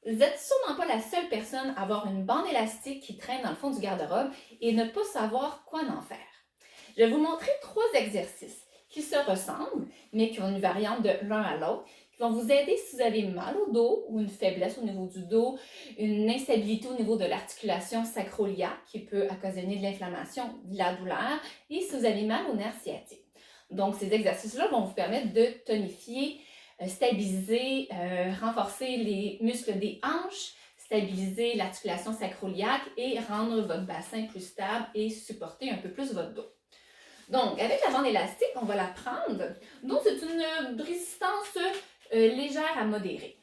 Vous n'êtes sûrement pas la seule personne à avoir une bande élastique qui traîne dans le fond du garde-robe et ne pas savoir quoi en faire. Je vais vous montrer 3 exercices qui se ressemblent, mais qui ont une variante de l'un à l'autre, qui vont vous aider si vous avez mal au dos ou une faiblesse au niveau du dos, une instabilité au niveau de l'articulation sacro-iliaque qui peut occasionner de l'inflammation, de la douleur, et si vous avez mal au nerf sciatique. Donc, ces exercices-là vont vous permettre de tonifier, stabiliser, renforcer les muscles des hanches, stabiliser l'articulation sacro-iliaque et rendre votre bassin plus stable et supporter un peu plus votre dos. Donc, avec la bande élastique, on va la prendre. Donc, c'est une résistance légère à modérée.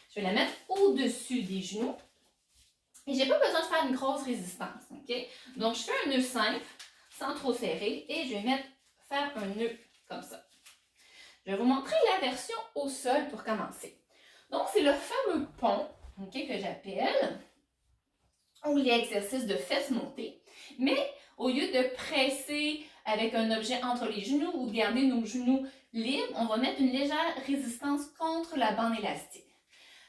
Je vais la mettre au-dessus des genoux. Et je n'ai pas besoin de faire une grosse résistance. Okay? Donc, je fais un nœud simple, sans trop serrer, et je vais faire un nœud comme ça. Je vais vous montrer la version au sol pour commencer. Donc, c'est le fameux pont que j'appelle, ou l'exercice de fesses montées. Mais au lieu de presser avec un objet entre les genoux ou de garder nos genoux libres, on va mettre une légère résistance contre la bande élastique.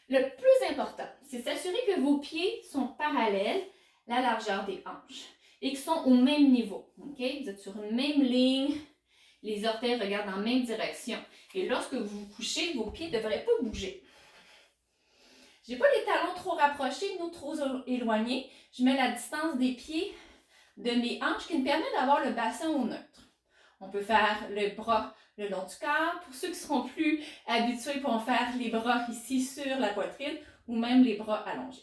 Le plus important, c'est s'assurer que vos pieds sont parallèles à la largeur des hanches et qu'ils sont au même niveau. Okay? Vous êtes sur une même ligne, les orteils regardent dans la même direction. Et lorsque vous vous couchez, vos pieds ne devraient pas bouger. Je n'ai pas les talons trop rapprochés, nous trop éloignés. Je mets la distance des pieds de mes hanches qui me permet d'avoir le bassin au neutre. On peut faire le bras le long du corps. Pour ceux qui seront plus habitués, ils pourront faire les bras ici sur la poitrine ou même les bras allongés.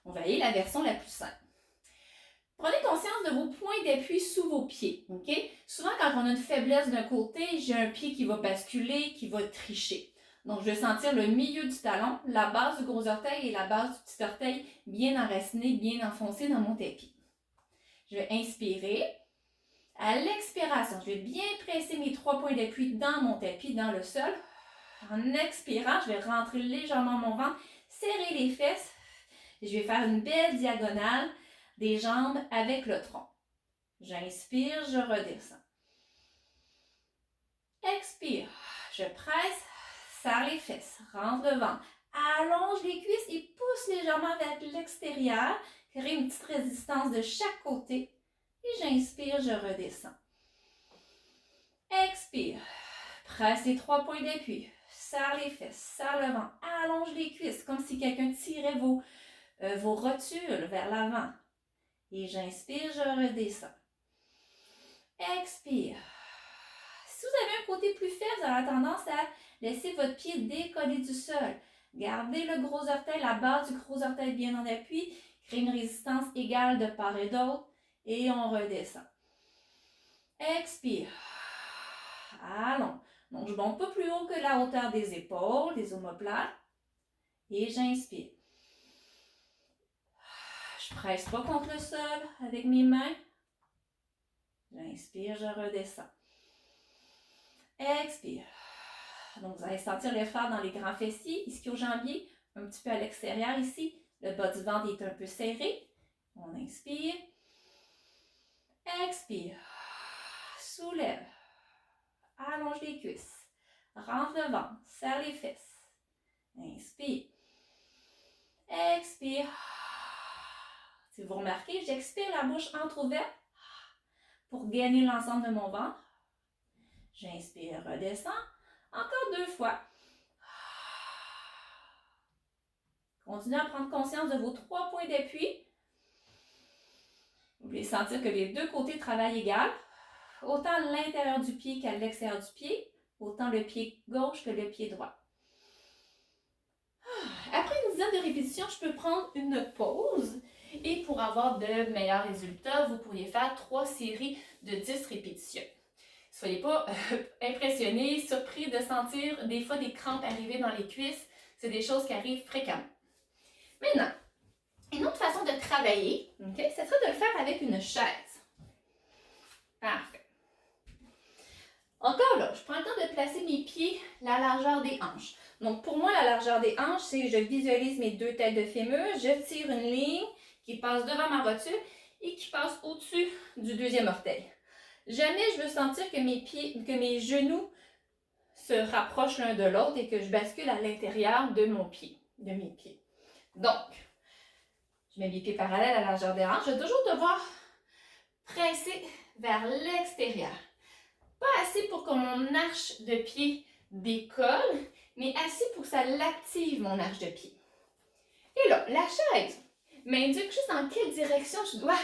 On va aller la version la plus simple. Prenez conscience de vos points d'appui sous vos pieds. Okay? Souvent, quand on a une faiblesse d'un côté, j'ai un pied qui va basculer, qui va tricher. Donc, je vais sentir le milieu du talon, la base du gros orteil et la base du petit orteil bien enracinés, bien enfoncés dans mon tapis. Je vais inspirer. À l'expiration, je vais bien presser mes 3 points d'appui dans mon tapis, dans le sol. En expirant, je vais rentrer légèrement mon ventre, serrer les fesses. Et je vais faire une belle diagonale des jambes avec le tronc. J'inspire, je redescends. Expire, je presse, serre les fesses, rentre le ventre, allonge les cuisses et pousse légèrement vers l'extérieur. Crée une petite résistance de chaque côté. Et j'inspire, je redescends. Expire, presse les 3 points d'appui, serre les fesses, serre le ventre, allonge les cuisses, comme si quelqu'un tirait vos rotules vers l'avant. Et j'inspire, je redescends. Expire. Si vous avez un côté plus faible, vous avez tendance à laisser votre pied décoller du sol. Gardez le gros orteil, la base du gros orteil bien en appui. Créez une résistance égale de part et d'autre. Et on redescend. Expire. Allons. Donc, je ne monte pas plus haut que la hauteur des épaules, des omoplates. Et j'inspire. Je ne presse pas contre le sol avec mes mains. J'inspire, je redescends. Expire. Donc, vous allez sentir l'effort dans les grands fessiers, ischio-jambiers, un petit peu à l'extérieur ici. Le bas du ventre est un peu serré. On inspire. Expire. Soulève. Allonge les cuisses. Rentre le ventre. Serre les fesses. Inspire. Expire. Si vous remarquez, j'expire la bouche entrouverte pour gagner l'ensemble de mon ventre. J'inspire, redescends. Encore 2 fois. Continuez à prendre conscience de vos 3 points d'appui. Vous voulez sentir que les 2 côtés travaillent égal. Autant l'intérieur du pied qu'à l'extérieur du pied. Autant le pied gauche que le pied droit. Après une dizaine de répétitions, je peux prendre une pause. Et pour avoir de meilleurs résultats, vous pourriez faire 3 séries de 10 répétitions. Soyez pas impressionnés, surpris de sentir des fois des crampes arriver dans les cuisses. C'est des choses qui arrivent fréquemment. Maintenant, une autre façon de travailler, ce serait de le faire avec une chaise. Parfait. Encore là, je prends le temps de placer mes pieds la largeur des hanches. Donc pour moi, la largeur des hanches, c'est que je visualise mes 2 têtes de fémur, je tire une ligne qui passe devant ma rotule et qui passe au-dessus du 2e orteil. Jamais je veux sentir que mes genoux se rapprochent l'un de l'autre et que je bascule à l'intérieur de mes pieds. Donc, je mets les pieds parallèles à la largeur des hanches. Je vais toujours devoir presser vers l'extérieur. Pas assez pour que mon arche de pied décolle, mais assez pour que ça l'active, mon arche de pied. Et là, la chaise m'indique juste dans quelle direction je dois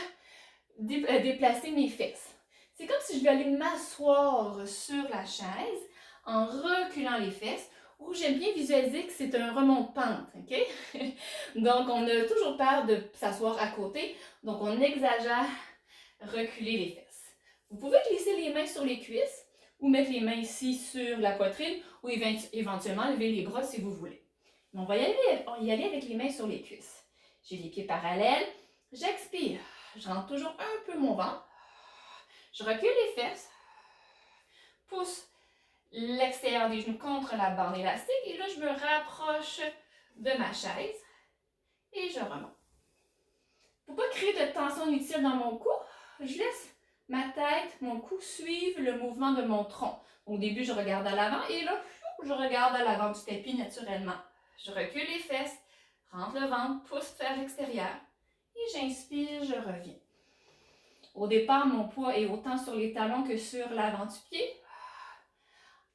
déplacer mes fesses. C'est comme si je vais aller m'asseoir sur la chaise en reculant les fesses, ou j'aime bien visualiser que c'est un remont-pente, ok? Donc, on a toujours peur de s'asseoir à côté, donc on exagère reculer les fesses. Vous pouvez glisser les mains sur les cuisses ou mettre les mains ici sur la poitrine ou éventuellement lever les bras si vous voulez. Mais on va y aller avec les mains sur les cuisses. J'ai les pieds parallèles, j'expire, je rentre toujours un peu mon ventre, je recule les fesses, pousse l'extérieur des genoux contre la bande élastique et là je me rapproche de ma chaise et je remonte. Pour ne pas créer de tension inutile dans mon cou, je laisse ma tête, mon cou suivre le mouvement de mon tronc. Au début, je regarde à l'avant et là, je regarde à l'avant du tapis naturellement. Je recule les fesses, rentre le ventre, pousse vers l'extérieur et j'inspire, je reviens. Au départ, mon poids est autant sur les talons que sur l'avant du pied.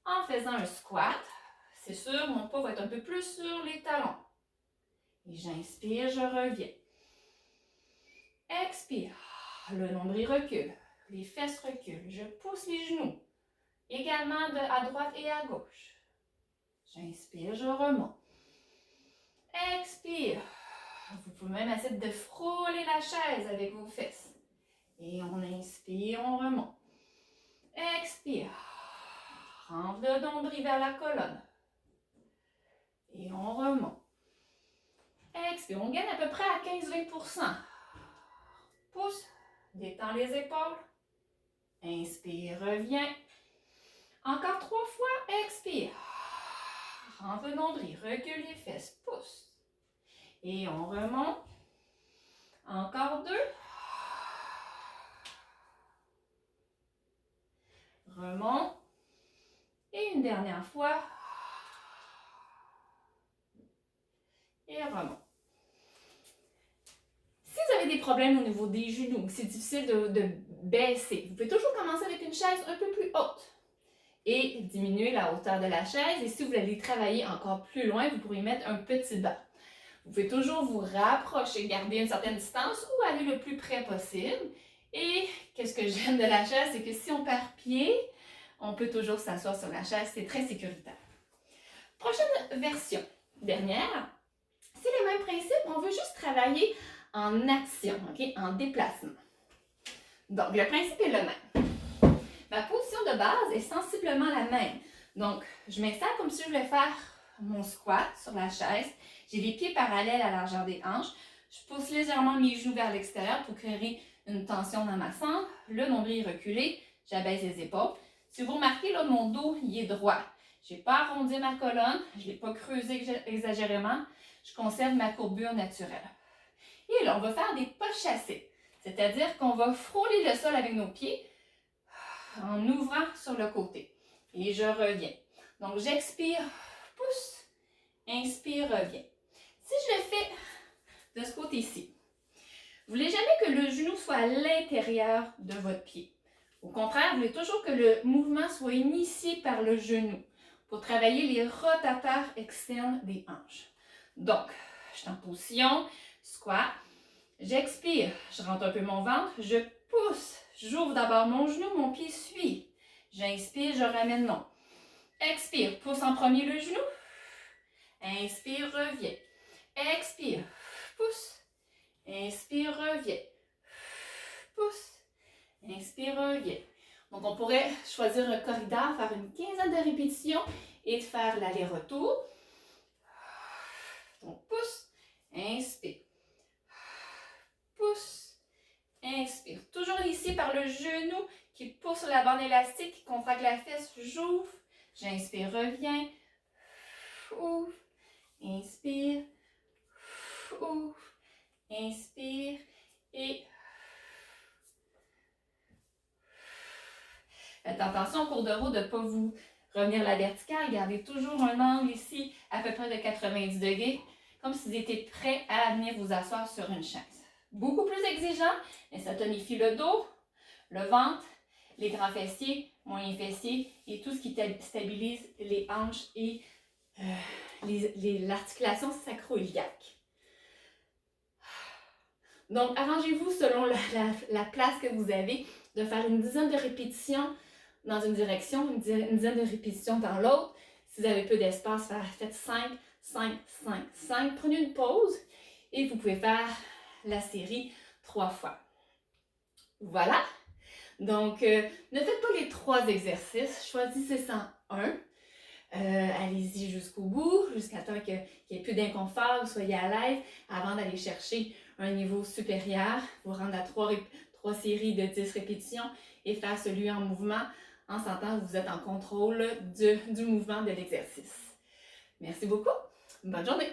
En faisant un squat, c'est sûr, mon poids va être un peu plus sur les talons. Et j'inspire, je reviens. Expire, le nombril recule, les fesses reculent, je pousse les genoux, également à droite et à gauche. J'inspire, je remonte. Expire, vous pouvez même essayer de frôler la chaise avec vos fesses. Et on inspire, on remonte. Expire, rentre le nombril vers la colonne. Et on remonte. Expire, on gagne à peu près à 15-20%. Pousse, détends les épaules. Inspire, reviens. Encore 3 fois, expire. Rentre le nombril, recule les fesses, pousse. Et on remonte. Encore 2. Remonte. Et une dernière fois. Et remonte. Si vous avez des problèmes au niveau des genoux, c'est difficile de baisser, vous pouvez toujours commencer avec une chaise un peu plus haute et diminuer la hauteur de la chaise. Et si vous voulez travailler encore plus loin, vous pourriez mettre un petit banc. Vous pouvez toujours vous rapprocher, garder une certaine distance ou aller le plus près possible. Et qu'est-ce que j'aime de la chaise, c'est que si on perd pied, on peut toujours s'asseoir sur la chaise, c'est très sécuritaire. Prochaine version, dernière, c'est le même principe, on veut juste travailler en action, okay? En déplacement. Donc, le principe est le même. Ma position de base est sensiblement la même. Donc, je m'installe comme si je voulais faire mon squat sur la chaise. J'ai les pieds parallèles à la largeur des hanches. Je pousse légèrement mes genoux vers l'extérieur pour créer une tension dans ma sangle. Le nombril est reculé. J'abaisse les épaules. Si vous remarquez, là, mon dos il est droit. Je n'ai pas arrondi ma colonne. Je ne l'ai pas creusé exagérément. Je conserve ma courbure naturelle. Et là, on va faire des pas chassés. C'est-à-dire qu'on va frôler le sol avec nos pieds en ouvrant sur le côté. Et je reviens. Donc, j'expire, pousse, inspire, reviens. Si je le fais de ce côté-ci, vous ne voulez jamais que le genou soit à l'intérieur de votre pied. Au contraire, vous voulez toujours que le mouvement soit initié par le genou pour travailler les rotateurs externes des hanches. Donc, je suis en position, squat. J'expire, je rentre un peu mon ventre, je pousse, j'ouvre d'abord mon genou, mon pied suit. J'inspire, je ramène non. Expire, pousse en premier le genou. Inspire, reviens. Expire, pousse. Inspire, reviens. Pousse. Inspire, reviens. Donc, on pourrait choisir un corridor, faire une quinzaine de répétitions et de faire l'aller-retour. Donc, pousse, inspire. Pousse, inspire. Toujours ici par le genou qui pousse sur la bande élastique, qui contracte la fesse. J'ouvre, j'inspire, reviens. Ouvre, inspire, ouvre, inspire et faites attention au cours de route de ne pas vous revenir à la verticale. Gardez toujours un angle ici à peu près de 90 degrés. comme si vous étiez prêt à venir vous asseoir sur une chaise. Beaucoup plus exigeant, mais ça tonifie le dos, le ventre, les grands fessiers, moyens fessiers et tout ce qui stabilise les hanches et l'articulation sacro-iliaque. Donc, arrangez-vous selon la place que vous avez de faire une dizaine de répétitions dans une direction, une dizaine de répétitions dans l'autre. Si vous avez peu d'espace, faites 5, 5, 5, 5. Prenez une pause et vous pouvez faire la série 3 fois. Voilà. Donc, ne faites pas les 3 exercices. Choisissez un. Allez-y jusqu'au bout, jusqu'à temps qu'il n'y ait plus d'inconfort, vous soyez à l'aise, avant d'aller chercher un niveau supérieur, vous rendre à 3 séries de 10 répétitions et faire celui en mouvement en sentant que vous êtes en contrôle du mouvement de l'exercice. Merci beaucoup. Bonne journée!